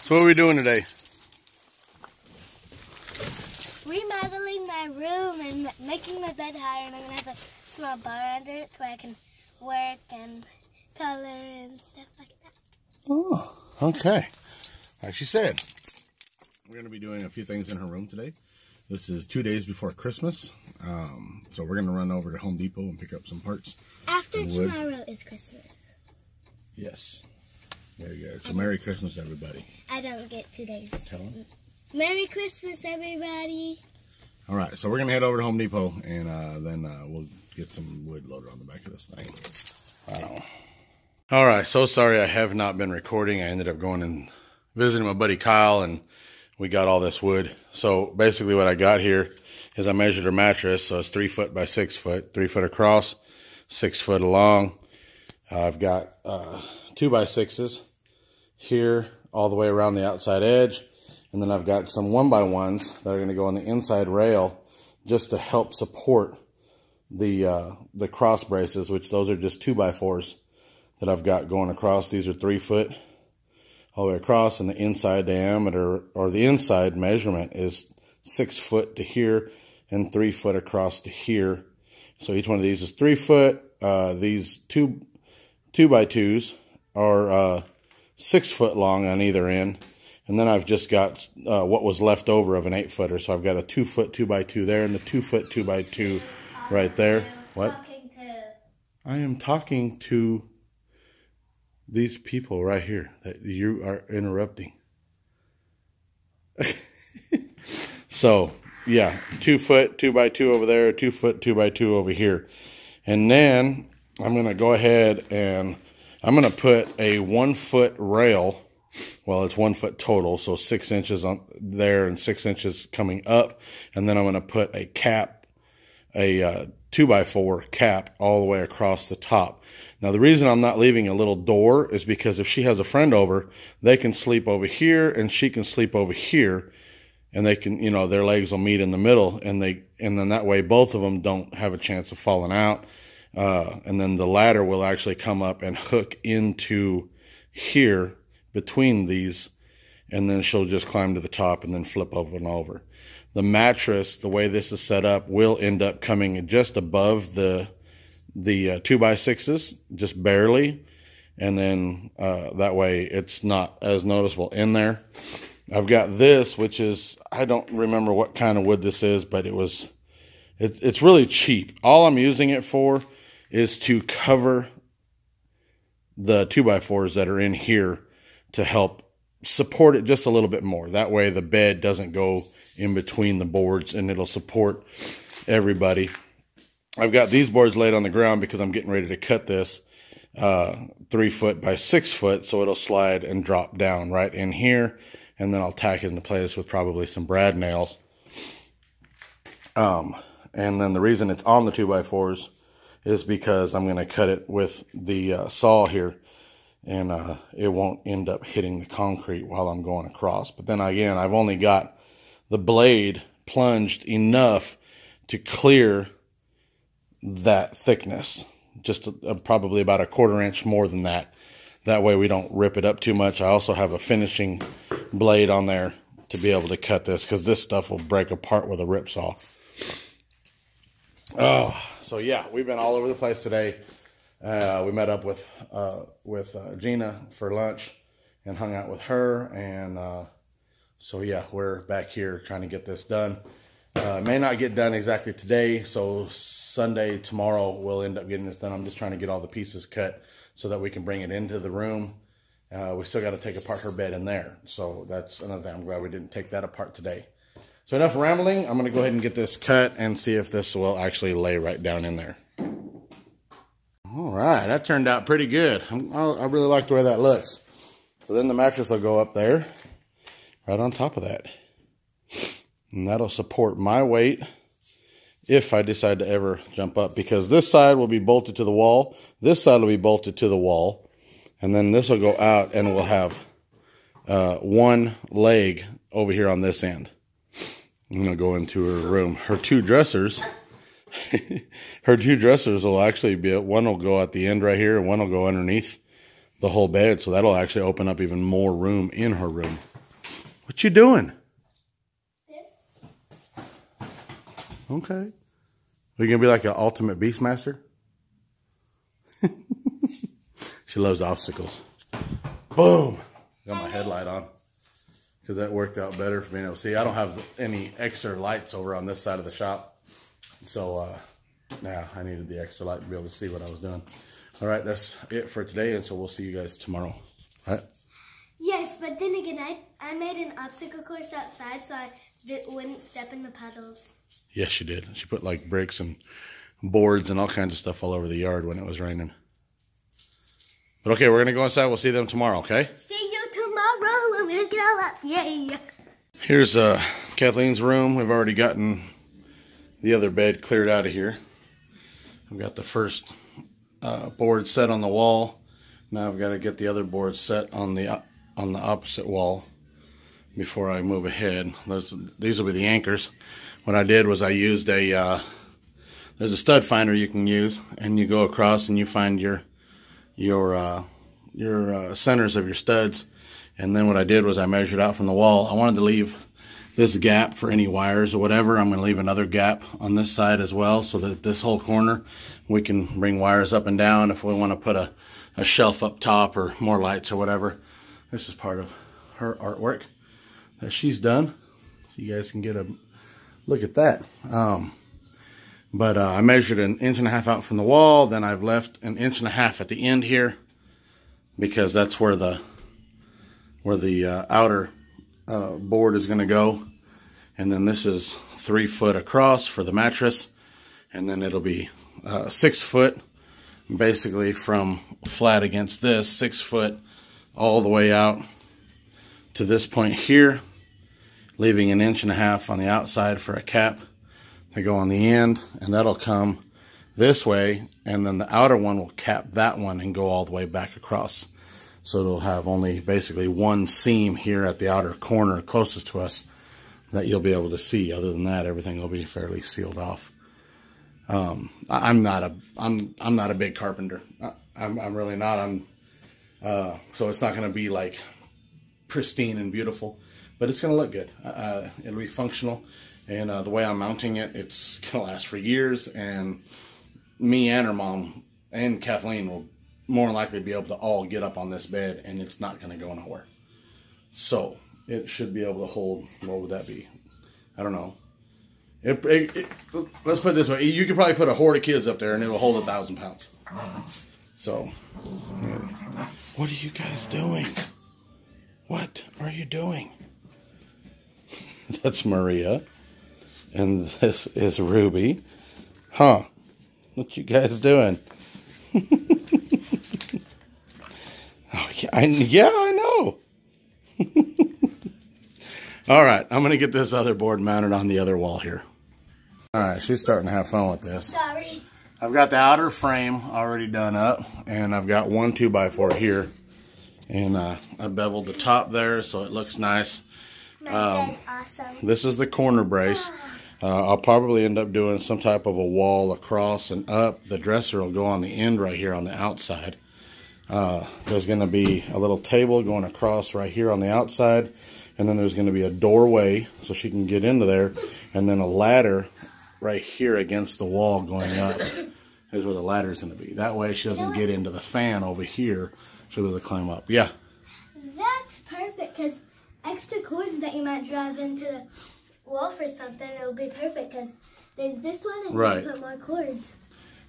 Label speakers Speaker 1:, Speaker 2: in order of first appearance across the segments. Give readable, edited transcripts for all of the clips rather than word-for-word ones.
Speaker 1: So what are we doing today?
Speaker 2: Remodeling my room and making my bed higher, and I'm going to have a small bar under it where I can work and color and stuff like that.
Speaker 1: Oh, okay. Like she said, we're going to be doing a few things in her room today. This is 2 days before Christmas, so we're going to run over to Home Depot and pick up some parts.
Speaker 2: After tomorrow is Christmas.
Speaker 1: Yes. Very good. So Merry Christmas, everybody.
Speaker 2: I don't get 2 days.
Speaker 1: Tell them.
Speaker 2: Merry Christmas, everybody.
Speaker 1: All right, so we're going to head over to Home Depot, and then we'll get some wood loaded on the back of this thing. All right, so sorry I have not been recording. I ended up going and visiting my buddy Kyle, and we got all this wood. So basically what I got here is I measured her mattress, so it's 3 foot by 6 foot, 3 foot across, 6 foot along. I've got 2 by 6s here all the way around the outside edge. And then I've got some 1 by 1s that are going to go on the inside rail just to help support the cross braces, which those are just 2 by 4s that I've got going across. These are 3 foot all the way across, and the inside diameter or the inside measurement is 6 foot to here and 3 foot across to here. So each one of these is 3 foot. These two by 2s are 6 foot long on either end. And then I've just got what was left over of an 8 footer. So I've got a 2 foot 2 by 2 there and a 2 foot 2 by 2 right there. What? I am talking to these people right here that you are interrupting. So yeah, 2 foot 2 by 2 over there, 2 foot 2 by 2 over here. And then I'm going to go ahead and I'm going to put a 1 foot rail. Well, it's 1 foot total, so 6 inches on there and 6 inches coming up. And then I'm going to put a cap, a 2 by 4 cap all the way across the top. Now, the reason I'm not leaving a little door is because if she has a friend over, they can sleep over here and she can sleep over here. And they can, you know, their legs will meet in the middle, and then that way both of them don't have a chance of falling out. And then the ladder will actually come up and hook into here between these, and then she'll just climb to the top and then flip over and over. The mattress, the way this is set up, will end up coming just above the 2 by 6s, just barely, and then that way it's not as noticeable in there. I've got this, which is, I don't remember what kind of wood this is, but it's really cheap. All I'm using it for is to cover the 2 by 4s that are in here to help support it just a little bit more. That way the bed doesn't go in between the boards, and it'll support everybody. I've got these boards laid on the ground because I'm getting ready to cut this 3 foot by 6 foot, so it'll slide and drop down right in here, and then I'll tack it into place with probably some brad nails. And then the reason it's on the 2 by 4s is because I'm going to cut it with the saw here, and it won't end up hitting the concrete while I'm going across. But then again, I've only got the blade plunged enough to clear that thickness, just probably about a 1/4 inch more than that. That way we don't rip it up too much. I also have a finishing blade on there to be able to cut this, because this stuff will break apart with a rip saw. Oh, so yeah, we've been all over the place today. We met up with Gina for lunch and hung out with her, and so yeah, we're back here trying to get this done. May not get done exactly today, so Sunday, tomorrow, we'll end up getting this done. I'm just trying to get all the pieces cut so that we can bring it into the room. We still got to take apart her bed in there, so that's another thing. I'm glad we didn't take that apart today. So enough rambling. I'm going to go ahead and get this cut and see if this will actually lay right down in there. All right, that turned out pretty good. I really like the way that looks. So then the mattress will go up there, right on top of that. And that'll support my weight if I decide to ever jump up, because this side will be bolted to the wall, this side will be bolted to the wall, and then this will go out, and we'll have one leg over here on this end. I'm going to go into her room. Her 2 dressers... her 2 dressers will actually be, one will go at the end right here, and one will go underneath the whole bed, so that'll actually open up even more room in her room. What you doing?
Speaker 2: This.
Speaker 1: Okay. Are you gonna be like an ultimate Beastmaster? She loves obstacles. Boom! Got my headlight on because that worked out better for being able to see. I don't have any extra lights over on this side of the shop, so yeah, I needed the extra light to be able to see what I was doing. All right, that's it for today, and so we'll see you guys tomorrow. All right?
Speaker 2: Yes, but then again, I made an obstacle course outside so I wouldn't step in the puddles.
Speaker 1: Yes, she did. She put like bricks and boards and all kinds of stuff all over the yard when it was raining. But okay, we're going to go inside. We'll see them tomorrow, okay?
Speaker 2: See you tomorrow when we get all up. Yay!
Speaker 1: Here's Kathleen's room. We've already gotten the other bed cleared out of here. I've got the first board set on the wall. Now I've got to get the other board set on the opposite wall before I move ahead. These will be the anchors. What I did was I used there's a stud finder you can use, and you go across and you find your centers of your studs. And then what I did was I measured out from the wall. I wanted to leave this gap for any wires or whatever. I'm going to leave another gap on this side as well, so that this whole corner we can bring wires up and down if we want to put a shelf up top or more lights or whatever. This is part of her artwork that she's done, so you guys can get a look at that. But I measured 1.5 inches out from the wall. Then I've left 1.5 inches at the end here, because that's where the outer board is going to go. And then this is 3 foot across for the mattress, and then it'll be 6 foot, basically from flat against this, 6 foot all the way out to this point here, leaving 1.5 inches on the outside for a cap to go on the end, and that'll come this way, and then the outer one will cap that one and go all the way back across. So it'll have only basically one seam here at the outer corner closest to us that you'll be able to see. Other than that, everything will be fairly sealed off. I'm not a big carpenter. I'm really not. So it's not going to be like pristine and beautiful, but it's going to look good. It'll be functional. And the way I'm mounting it, it's going to last for years. And me and her mom and Kathleen will more than likely be able to all get up on this bed, and it's not going to go nowhere. So it should be able to hold, what would that be? I don't know. Let's put it this way. You could probably put a horde of kids up there, and it will hold 1,000 pounds. So, what are you guys doing? What are you doing? That's Maria. And this is Ruby. Huh. What you guys doing? Oh, yeah, I know. All right, I'm going to get this other board mounted on the other wall here. All right, she's starting to have fun with this.
Speaker 2: Sorry.
Speaker 1: I've got the outer frame already done up, and I've got 1 2x4 here. And I beveled the top there so it looks nice.
Speaker 2: Awesome.
Speaker 1: This is the corner brace. I'll probably end up doing some type of a wall across and up. The dresser will go on the end right here on the outside. There's going to be a little table going across right here on the outside, and then there's going to be a doorway so she can get into there, and then a ladder right here against the wall going up is where the ladder is going to be. That way she doesn't get into the fan over here. She'll be able to climb up. Yeah.
Speaker 2: That's perfect, because extra cords that you might drive into the wall for something, it'll be perfect, because there's this one and
Speaker 1: right.
Speaker 2: You put more cords.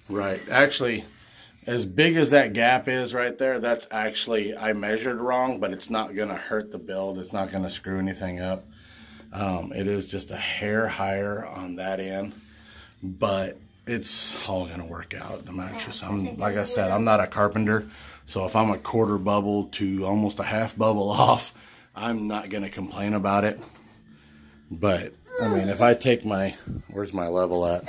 Speaker 1: Right. Actually, as big as that gap is right there, that's actually, I measured wrong, but it's not going to hurt the build. It's not going to screw anything up. It is just a hair higher on that end, but it's all going to work out, the mattress. Like I said, I'm not a carpenter, so if I'm a quarter bubble to almost a half bubble off, I'm not going to complain about it. But, I mean, if I take my, where's my level at?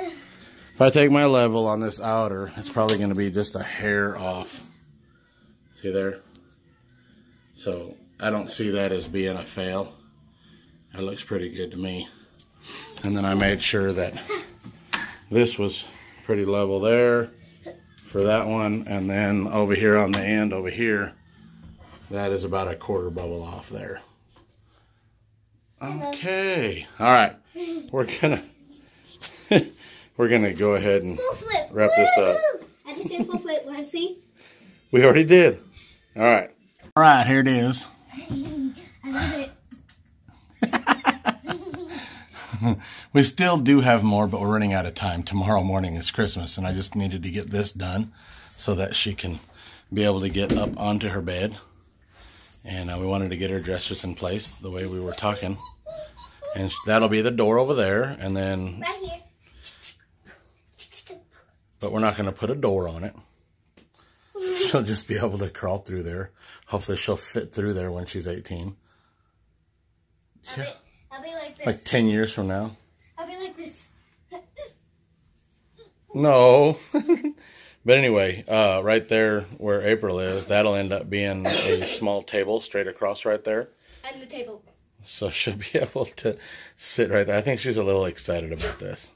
Speaker 1: If I take my level on this outer, it's probably going to be just a hair off. See there? So, I don't see that as being a fail. That looks pretty good to me. And then I made sure that this was pretty level there for that one. And then over here on the end over here, that is about a quarter bubble off there. Okay. All right. We're gonna go ahead and wrap this up.
Speaker 2: I just did full flip. Want to see?
Speaker 1: We already did. All right. All right. Here it is.
Speaker 2: I love it.
Speaker 1: We still do have more, but we're running out of time. Tomorrow morning is Christmas, and I just needed to get this done so that she can be able to get up onto her bed. And we wanted to get her dressers in place the way we were talking. And that'll be the door over there, and then...
Speaker 2: Right here.
Speaker 1: But we're not going to put a door on it. She'll just be able to crawl through there. Hopefully she'll fit through there when she's 18. Yeah.
Speaker 2: I'll be like this.
Speaker 1: Like 10 years from now.
Speaker 2: I'll be like this.
Speaker 1: No. But anyway, right there where April is, that'll end up being a small table straight across right there.
Speaker 2: And the table.
Speaker 1: So she'll be able to sit right there. I think she's a little excited about this.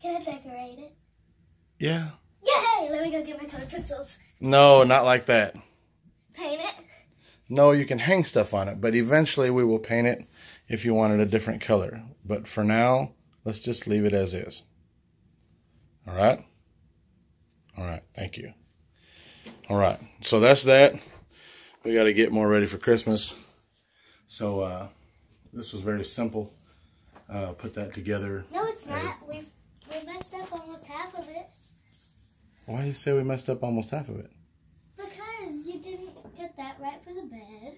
Speaker 2: Can I decorate it?
Speaker 1: Yeah.
Speaker 2: Yay! Let me go get my colored pencils.
Speaker 1: No, not like that.
Speaker 2: Paint it?
Speaker 1: No, you can hang stuff on it, but eventually we will paint it if you wanted a different color. But for now, let's just leave it as is. All right? All right, thank you. All right, so that's that. We got to get more ready for Christmas. So this was very simple. Put that together.
Speaker 2: No, it's not. We messed up almost half of it.
Speaker 1: Why do you say we messed up almost half of it?
Speaker 2: Because you didn't get that right for the bed.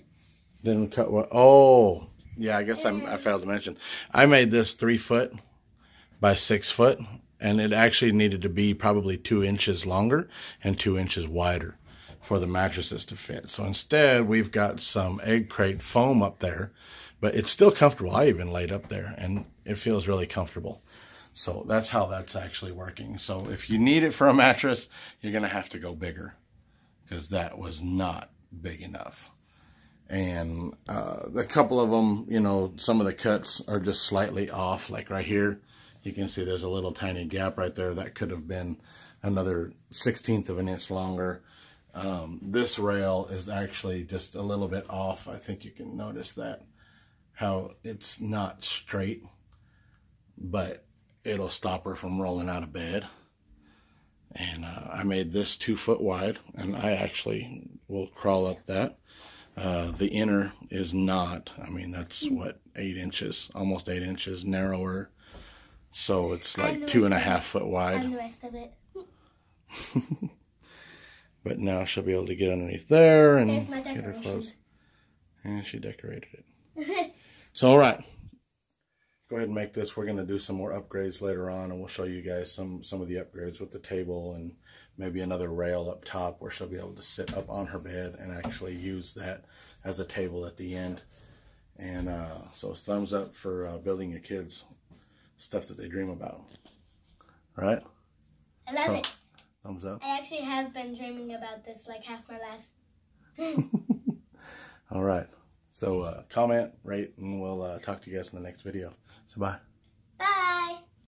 Speaker 1: Didn't cut what? Oh, yeah, I guess I failed to mention. I made this 3 foot by 6 foot, and it actually needed to be probably 2 inches longer and 2 inches wider for the mattresses to fit. So instead, we've got some egg crate foam up there, but it's still comfortable. I even laid up there, and it feels really comfortable. So that's how that's actually working. So if you need it for a mattress, you're going to have to go bigger, because that was not big enough. And a couple of them, you know, some of the cuts are just slightly off. Like right here, you can see there's a little tiny gap right there. That could have been another 1/16 of an inch longer. This rail is actually just a little bit off. I think you can notice that, how it's not straight, but it'll stop her from rolling out of bed. And I made this 2 foot wide, and I actually will crawl up that. The inner is not, I mean, that's what, 8 inches, almost 8 inches narrower. So it's like 2.5 foot wide.
Speaker 2: And the rest of it.
Speaker 1: But now she'll be able to get underneath there and
Speaker 2: There's my
Speaker 1: get her clothes.
Speaker 2: decoration.
Speaker 1: And she decorated it. So, all right. Go ahead and make this. We're going to do some more upgrades later on, and we'll show you guys some of the upgrades with the table and maybe another rail up top where she'll be able to sit up on her bed and actually use that as a table at the end. And so thumbs up for building your kids stuff that they dream about. Right?
Speaker 2: I love it.
Speaker 1: Thumbs up.
Speaker 2: I actually have been dreaming about this like half my life.
Speaker 1: All right. So comment, rate, and we'll talk to you guys in the next video. So bye.
Speaker 2: Bye.